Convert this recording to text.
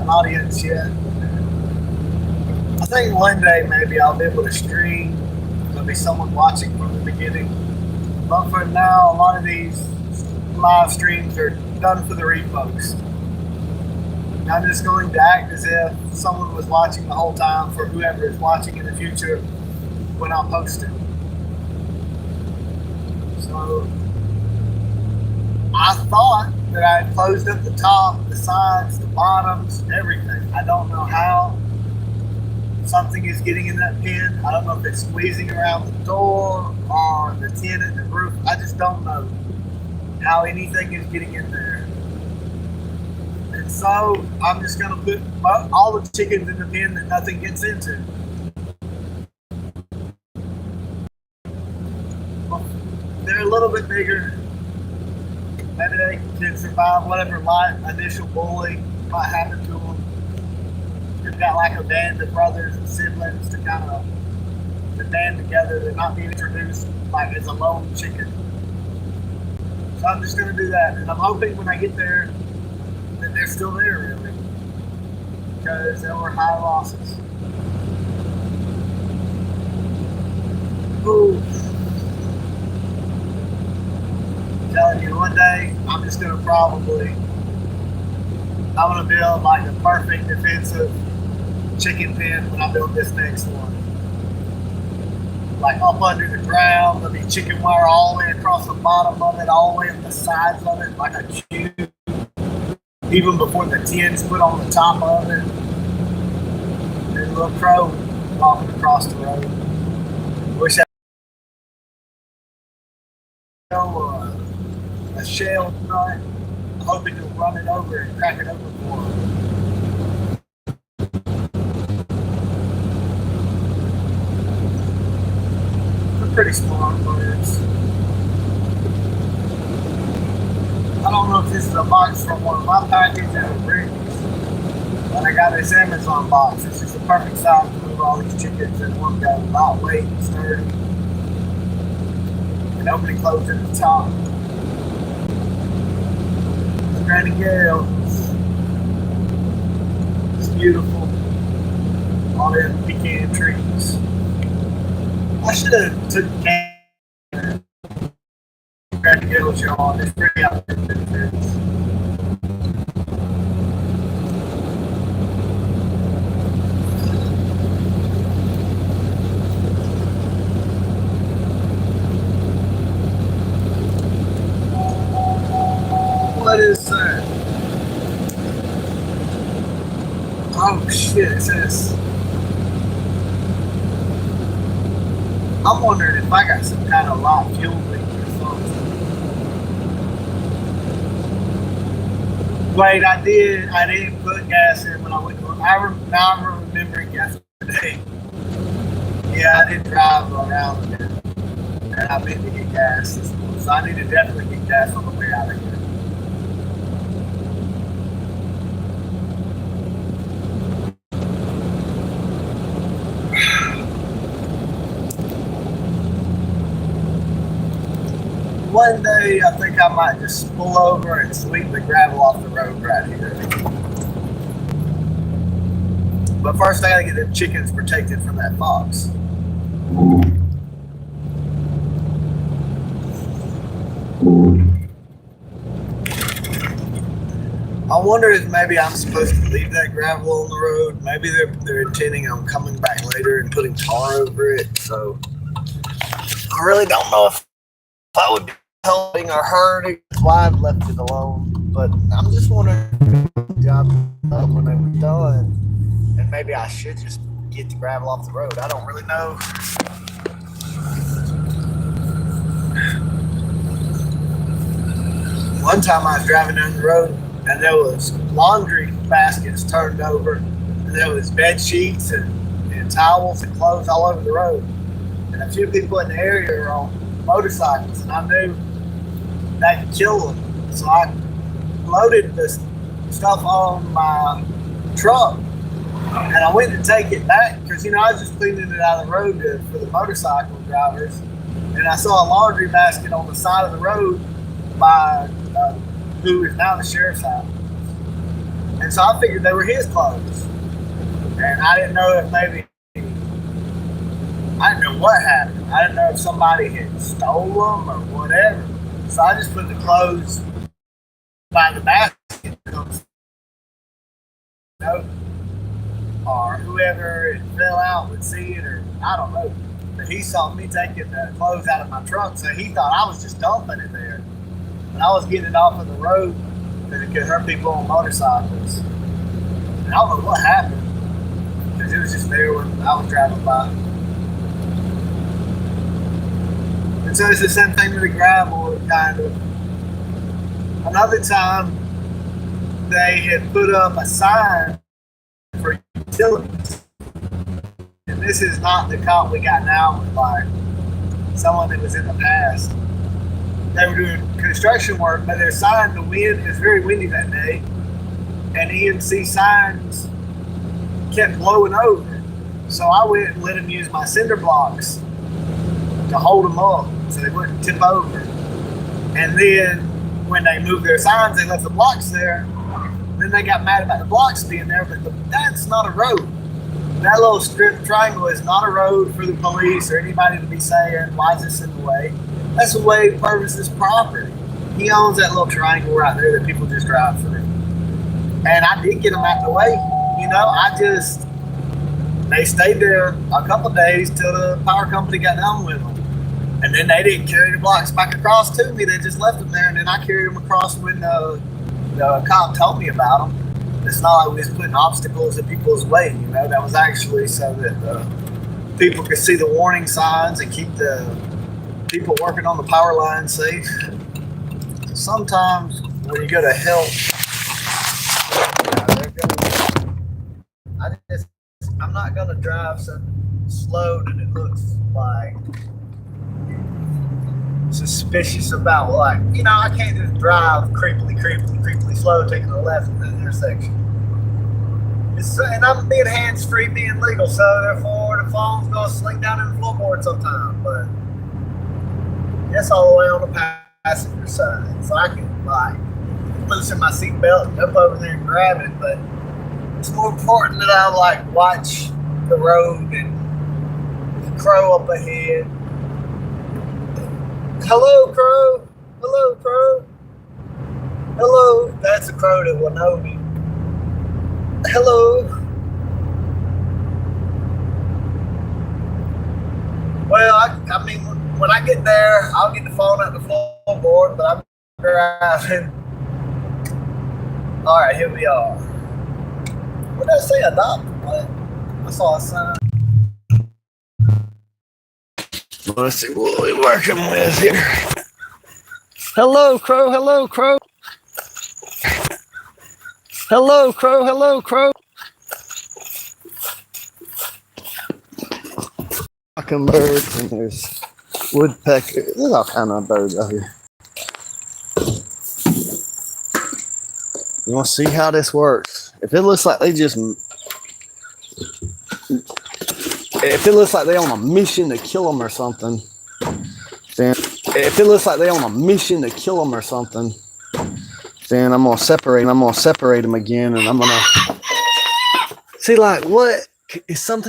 an audience yet. I think one day maybe I'll be able to stream. There'll be someone watching from the beginning. But for now, a lot of these live streams are done for the repost. I'm just going to act as if someone was watching the whole time for whoever is watching in the future when I post it. So I thought that I had closed up the top, the sides, the bottoms, everything. I don't know how something is getting in that pin. I don't know if it's squeezing around the door or the tin and the roof. I just don't know how anything is getting in there. And so I'm just going to put all the chickens in the pen that nothing gets into. They're a little bit bigger. Maybe they can survive whatever light initial bully might happen to them. They've got like a band of brothers and siblings to kind of band together. They're not being introduced like as a lone chicken. So I'm just going to do that. And I'm hoping when I get there that they're still there, really. Because there were high losses. Ooh. I'm telling you, one day I'm just going to build like the perfect defensive chicken pen when I build this next one. Like up under the ground, there'll be chicken wire all the way across the bottom of it, all the way up the sides of it, like a cube. Even before the tin's put on the top of it. There's a little crow walking across the road. Wish I had a shell nut, hoping to run it over and crack it open for him. Pretty smart birds. I don't know if this is a box from one of my packages or Brittany's, but I got this Amazon box. This is the perfect size to move all these chickens in one go, lightweight and sturdy, and open and close at the top. Granny Gales. It's beautiful. All them pecan trees. I should have took Granny Gales yard. It's pretty out there. What is that? Oh shit, it says. I'm wondering if I got some kind of light fuel leak or something. Wait, I didn't put gas in when I went to work. Now I'm remembering yesterday. Yeah, I didn't drive around there. And I meant to get gas this morning. So I need to definitely get gas on the way out of here. One day, I think I might just pull over and sweep the gravel off the road right here. But first, I gotta get the chickens protected from that fox. I wonder if maybe I'm supposed to leave that gravel on the road. Maybe they're intending on coming back later and putting tar over it. So I really don't know if I would be helping or hurting. That's why I've left it alone. But I'm just wondering if the job when they were done, and maybe I should just get the gravel off the road. I don't really know. One time I was driving down the road and there was laundry baskets turned over, and there was bed sheets and towels and clothes all over the road. And a few people in the area were on motorcycles, and I knew that could kill them. So I loaded this stuff on my truck, and I went to take it back because, I was just cleaning it out of the road for the motorcycle drivers. And I saw a laundry basket on the side of the road by who is now the sheriff's house. And And so I figured they were his clothes. And I didn't know if maybe, I didn't know what happened. I didn't know if somebody had stole them or whatever. So I just put the clothes by the basket, or whoever fell out would see it, or I don't know. But he saw me taking the clothes out of my trunk, so he thought I was just dumping it there. And I was getting it off of the road because it could hurt people on motorcycles. And I don't know what happened, because it was just there when I was driving by. And so it's the same thing with the gravel, kind of. Another time, they had put up a sign for utilities. And this is not the cop we got now, with like someone that was in the past. They were doing construction work, but their sign, the wind, it was very windy that day, and EMC signs kept blowing over. So I went and let them use my cinder blocks to hold them up so they wouldn't tip over. And then when they moved their signs, they left the blocks there. Then they got mad about the blocks being there, but that's not a road. That little strip triangle is not a road for the police or anybody to be saying, why is this in the way? That's the way Purvis's property. He owns that little triangle right there that people just drive through. And I did get them out the way. You know, they stayed there a couple of days till the power company got done with them. And then they didn't carry the blocks back across to me. They just left them there, and then I carried them across when the cop told me about them. It's not like we was putting obstacles in people's way, you know. That was actually so that people could see the warning signs and keep the people working on the power line safe. Sometimes when you go to help, I'm not going to drive so slow that it looks like suspicious about, like, you know, I can't just drive creepily slow taking a left in the intersection. And I'm being hands-free, being legal, so therefore the phone's going to sling down in the floorboard sometime, but that's all the way on the passenger side. So I can, like, loosen my seatbelt and jump over there and grab it, but it's more important that I, like, watch the road and the crow up ahead. Hello, crow. Hello, crow. Hello. That's a crow that will know me. Hello. Well, I mean, when I get there, I'll get the phone at the floorboard, but I'm driving. All right, here we are. What did I say? Adopt? What? I saw a sign. Let's see what we're working with here. Hello, crow. Hello, crow. Hello, crow. Hello, crow. Mockingbirds, and there's woodpeckers. There's all kind of birds out here. You want to see how this works? If it looks like they're on a mission to kill them or something, then I'm gonna separate them again, and I'm gonna see, like, what is something